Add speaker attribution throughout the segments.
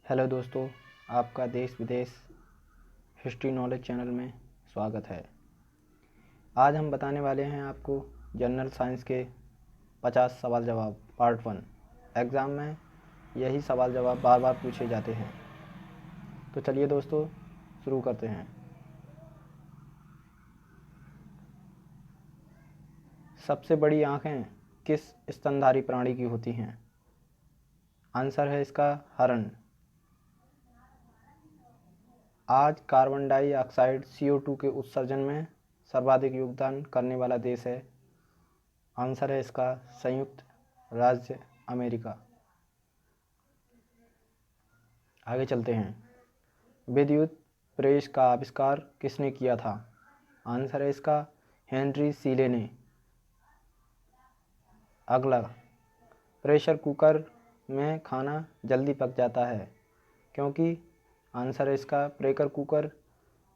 Speaker 1: Hello दोस्तों, आपका देश विदेश हिस्ट्री नॉलेज चैनल में स्वागत है। आज हम बताने वाले हैं आपको जनरल साइंस के 50 सवाल जवाब पार्ट 1। एग्ज़ाम में यही सवाल जवाब बार बार पूछे जाते हैं। तो चलिए दोस्तों शुरू करते हैं। सबसे बड़ी आँखें किस स्तनधारी प्राणी की होती हैं? आंसर है इसका हरण। आज कार्बन डाइऑक्साइड CO2 के उत्सर्जन में सर्वाधिक योगदान करने वाला देश है। आंसर है इसका संयुक्त राज्य अमेरिका। आगे चलते हैं। विद्युत प्रेस का आविष्कार किसने किया था? आंसर है इसका हेनरी सीले ने। अगला, प्रेशर कुकर में खाना जल्दी पक जाता है क्योंकि? आंसर है इसका प्रेशर कुकर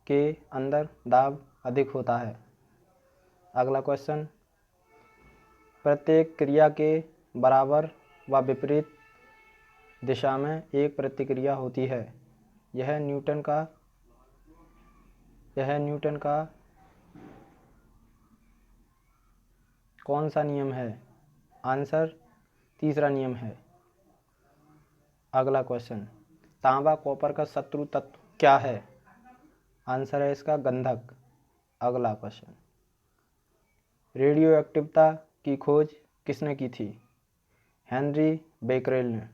Speaker 1: के अंदर दाब अधिक होता है। अगला क्वेश्चन, प्रत्येक क्रिया के बराबर व विपरीत दिशा में एक प्रतिक्रिया होती है। यह न्यूटन का कौन सा नियम है? आंसर तीसरा नियम है। अगला क्वेश्चन, तांबा कॉपर का शत्रु तत्व क्या है? आंसर है इसका गंधक। अगला क्वेश्चन, रेडियो एक्टिविटी की खोज किसने की थी? हेनरी बेकरेल ने।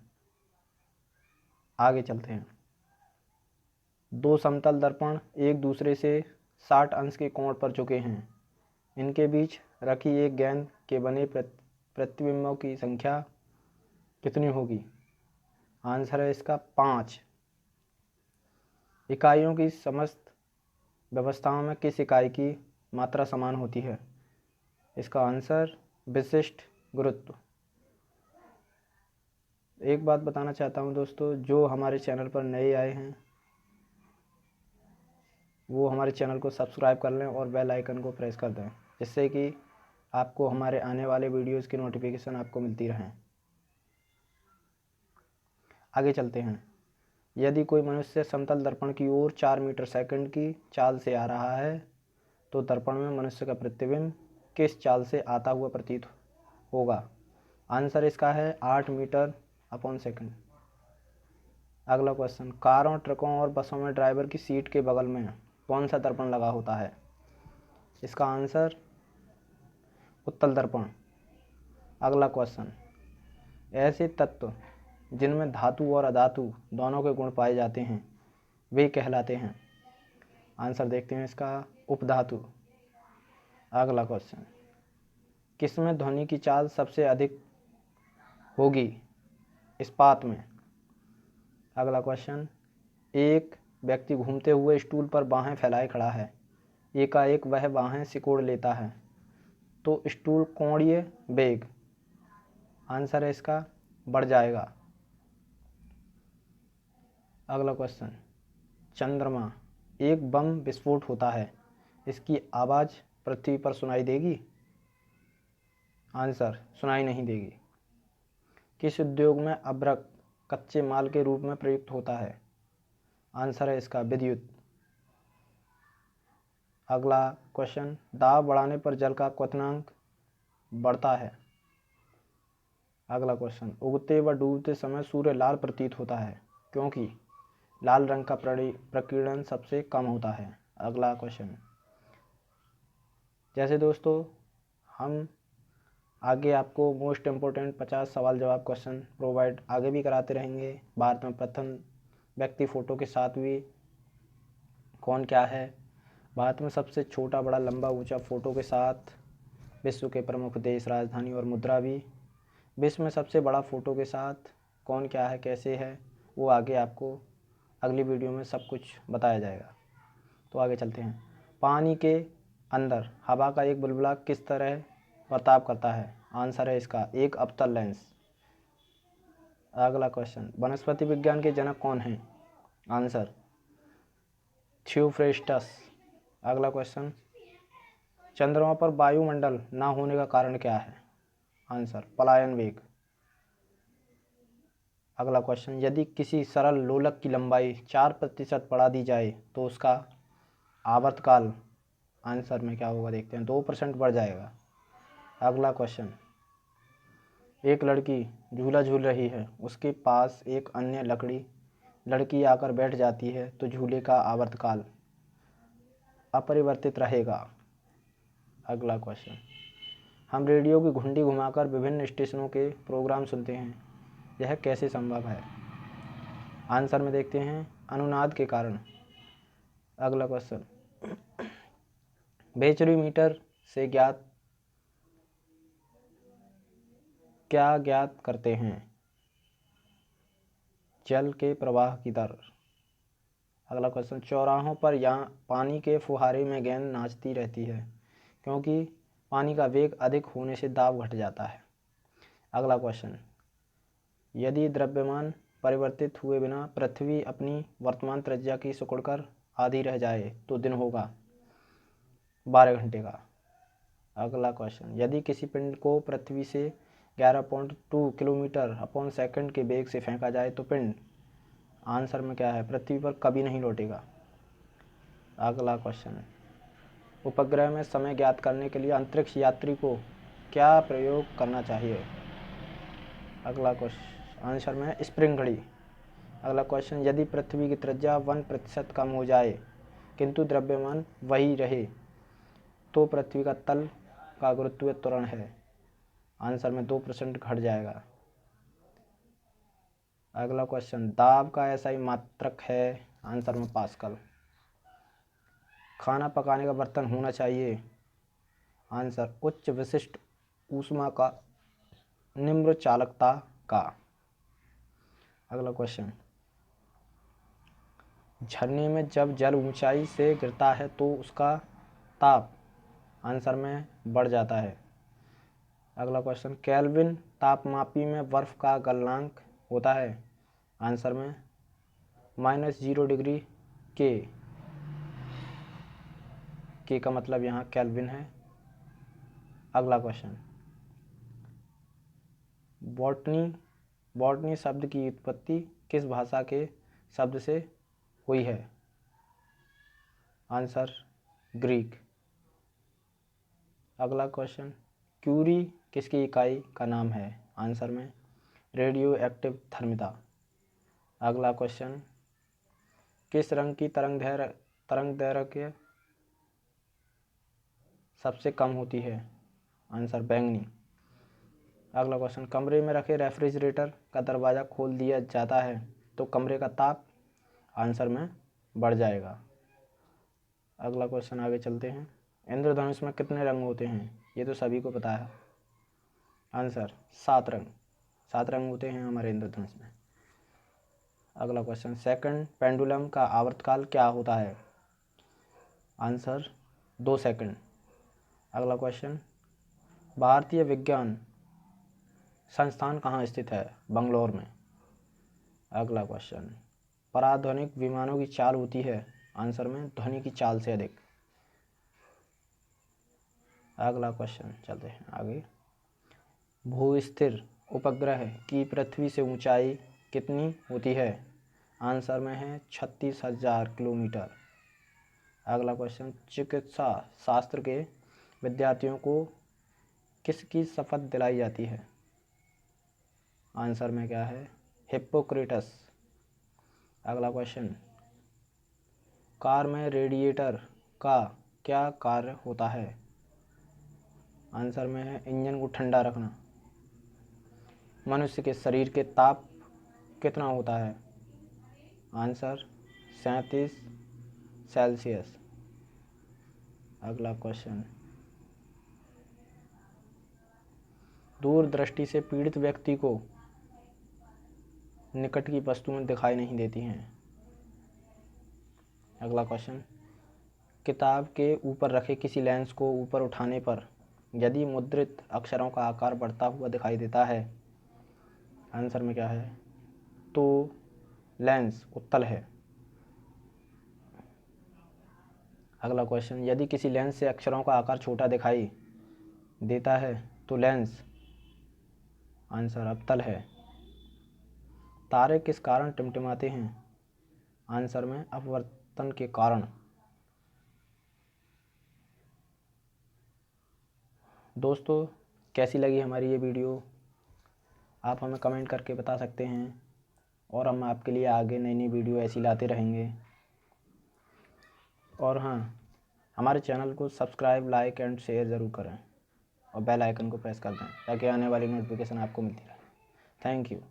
Speaker 1: आगे चलते हैं। दो समतल दर्पण एक दूसरे से 60 अंश के कोण पर झुके हैं। इनके बीच रखी एक गेंद के बने प्रतिबिंबों की संख्या कितनी होगी? आंसर है इसका 5। इकाइयों की समस्त व्यवस्थाओं में किस इकाई की मात्रा समान होती है? इसका आंसर विशिष्ट गुरुत्व। एक बात बताना चाहता हूँ दोस्तों, जो हमारे चैनल पर नए आए हैं वो हमारे चैनल को सब्सक्राइब कर लें और बेल आइकन को प्रेस कर दें, जिससे कि आपको हमारे आने वाले वीडियोज़ की नोटिफिकेशन आपको मिलती रहें। आगे चलते हैं। यदि कोई मनुष्य समतल दर्पण की ओर 4 मीटर सेकंड की चाल से आ रहा है तो दर्पण में मनुष्य का प्रतिबिंब किस चाल से आता हुआ प्रतीत होगा? आंसर इसका है 8 मीटर अपॉन सेकंड। अगला क्वेश्चन, कारों, ट्रकों और बसों में ड्राइवर की सीट के बगल में कौन सा दर्पण लगा होता है? इसका आंसर उत्तल दर्पण। अगला क्वेश्चन, ऐसे तत्व जिनमें धातु और अधातु दोनों के गुण पाए जाते हैं वे कहलाते हैं? आंसर देखते हैं इसका उपधातु। अगला क्वेश्चन, किसमें ध्वनि की चाल सबसे अधिक होगी? इस्पात में। अगला क्वेश्चन, एक व्यक्ति घूमते हुए स्टूल पर बाहें फैलाए खड़ा है। एकाएक वह बाहें सिकोड़ लेता है तो स्टूल कोणीय वेग, आंसर है इसका बढ़ जाएगा। अगला क्वेश्चन, चंद्रमा एक बम विस्फोट होता है, इसकी आवाज़ पृथ्वी पर सुनाई देगी? आंसर सुनाई नहीं देगी। किस उद्योग में अभ्रक कच्चे माल के रूप में प्रयुक्त होता है? आंसर है इसका विद्युत। अगला क्वेश्चन, दाब बढ़ाने पर जल का क्वथनांक बढ़ता है? अगला क्वेश्चन, उगते व डूबते समय सूर्य लाल प्रतीत होता है क्योंकि? लाल रंग का प्रकीर्णन सबसे कम होता है। अगला क्वेश्चन, जैसे दोस्तों हम आगे आपको मोस्ट इम्पोर्टेंट 50 सवाल जवाब क्वेश्चन प्रोवाइड आगे भी कराते रहेंगे। भारत में प्रथम व्यक्ति फ़ोटो के साथ भी कौन क्या है? भारत में सबसे छोटा बड़ा लंबा ऊंचा फ़ोटो के साथ विश्व के प्रमुख देश, राजधानी और मुद्रा भी। विश्व में सबसे बड़ा फ़ोटो के साथ कौन क्या है, कैसे है, वो आगे आपको अगली वीडियो में सब कुछ बताया जाएगा। तो आगे चलते हैं। पानी के अंदर हवा का एक बुलबुला किस तरह बर्ताव करता है? आंसर है इसका एक अवतल लेंस। अगला क्वेश्चन, वनस्पति विज्ञान के जनक कौन हैं? Answer Theophrastus. अगला क्वेश्चन, चंद्रमा पर वायुमंडल ना होने का कारण क्या है? आंसर पलायन वेग। अगला क्वेश्चन, यदि किसी सरल लोलक की लंबाई 4% बढ़ा दी जाए तो उसका आवर्तकाल आंसर में क्या होगा देखते हैं, 2% बढ़ जाएगा। अगला क्वेश्चन, एक लड़की झूला झूल रही है, उसके पास एक अन्य लड़की आकर बैठ जाती है तो झूले का आवर्तकाल अपरिवर्तित रहेगा। अगला क्वेश्चन, हम रेडियो की घुंडी घुमाकर विभिन्न स्टेशनों के प्रोग्राम सुनते हैं, यह कैसे संभव है? आंसर में देखते हैं, अनुनाद के कारण। अगला क्वेश्चन, बेचरीमीटर से क्या ज्ञात करते हैं? जल के प्रवाह की दर। अगला क्वेश्चन, चौराहों पर यहाँ पानी के फुहारे में गेंद नाचती रहती है क्योंकि पानी का वेग अधिक होने से दाब घट जाता है। अगला क्वेश्चन, यदि द्रव्यमान परिवर्तित हुए बिना पृथ्वी अपनी वर्तमान त्रिज्या की सिकुड़कर आधी रह जाए तो दिन होगा 12 घंटे का। अगला क्वेश्चन, यदि किसी पिंड को पृथ्वी से 11.2 किलोमीटर अपॉन सेकंड के वेग से फेंका जाए तो पिंड आंसर में क्या है, पृथ्वी पर कभी नहीं लौटेगा। अगला क्वेश्चन, उपग्रह में समय ज्ञात करने के लिए अंतरिक्ष यात्री को क्या प्रयोग करना चाहिए? अगला क्वेश्चन आंसर में स्प्रिंग घड़ी। अगला क्वेश्चन, यदि पृथ्वी की त्रिज्या 1% कम हो जाए किंतु द्रव्यमान वही रहे तो पृथ्वी का तल का गुरुत्वीय त्वरण है, आंसर में 2% घट जाएगा। अगला क्वेश्चन, दाब का SI मात्रक है, आंसर में पास्कल। खाना पकाने का बर्तन होना चाहिए, आंसर उच्च विशिष्ट ऊष्मा का, निम्न चालकता का। अगला क्वेश्चन, झरने में जब जल ऊंचाई से गिरता है तो उसका ताप आंसर में बढ़ जाता है। अगला क्वेश्चन, केल्विन तापमापी में बर्फ का गलनांक होता है, आंसर में -0 डिग्री के का मतलब यहाँ केल्विन है। अगला क्वेश्चन, बॉटनी शब्द की उत्पत्ति किस भाषा के शब्द से हुई है? Answer Greek. अगला क्वेश्चन, क्यूरी किसकी इकाई का नाम है? आंसर में रेडियो एक्टिव थर्मिता। अगला क्वेश्चन, किस रंग की तरंग दैर्घ्य सबसे कम होती है? आंसर बैंगनी। अगला क्वेश्चन, कमरे में रखे रेफ्रिजरेटर का दरवाज़ा खोल दिया जाता है तो कमरे का ताप आंसर में बढ़ जाएगा। अगला क्वेश्चन आगे चलते हैं, इंद्रधनुष में कितने रंग होते हैं? ये तो सभी को पता है, आंसर 7 रंग। 7 रंग होते हैं हमारे इंद्रधनुष में। अगला क्वेश्चन, सेकंड पेंडुलम का आवर्तकाल क्या होता है? Answer 2 second. अगला क्वेश्चन, भारतीय विज्ञान संस्थान कहाँ स्थित है? बंगलौर में। अगला क्वेश्चन, पराध्वनिक विमानों की चाल होती है, आंसर में ध्वनि की चाल से अधिक। अगला क्वेश्चन चलते हैं आगे, भूस्थिर उपग्रह की पृथ्वी से ऊंचाई कितनी होती है? आंसर में है 36,000 किलोमीटर। अगला क्वेश्चन, चिकित्सा शास्त्र के विद्यार्थियों को किसकी शपथ दिलाई जाती है? आंसर में क्या है, हिप्पोक्रेटस। अगला क्वेश्चन, कार में रेडिएटर का क्या कार्य होता है? आंसर में है इंजन को ठंडा रखना। मनुष्य के शरीर के ताप कितना होता है? Answer 37 Celsius. अगला क्वेश्चन, दूरदृष्टि से पीड़ित व्यक्ति को निकट की वस्तुएं दिखाई नहीं देती हैं। अगला क्वेश्चन, किताब के ऊपर रखे किसी लेंस को ऊपर उठाने पर यदि मुद्रित अक्षरों का आकार बढ़ता हुआ दिखाई देता है, आंसर में क्या है, तो लेंस उत्तल है। अगला क्वेश्चन, यदि किसी लेंस से अक्षरों का आकार छोटा दिखाई देता है तो लेंस आंसर अवतल है। तारे किस कारण टिमटिमाते हैं? आंसर में अपवर्तन के कारण। दोस्तों, कैसी लगी हमारी ये वीडियो आप हमें कमेंट करके बता सकते हैं, और हम आपके लिए आगे नई नई वीडियो ऐसी लाते रहेंगे। और हाँ, हमारे चैनल को सब्सक्राइब, लाइक एंड शेयर ज़रूर करें और बेल आइकन को प्रेस कर दें ताकि आने वाली नोटिफिकेशन आपको मिलती रहे। Thank you.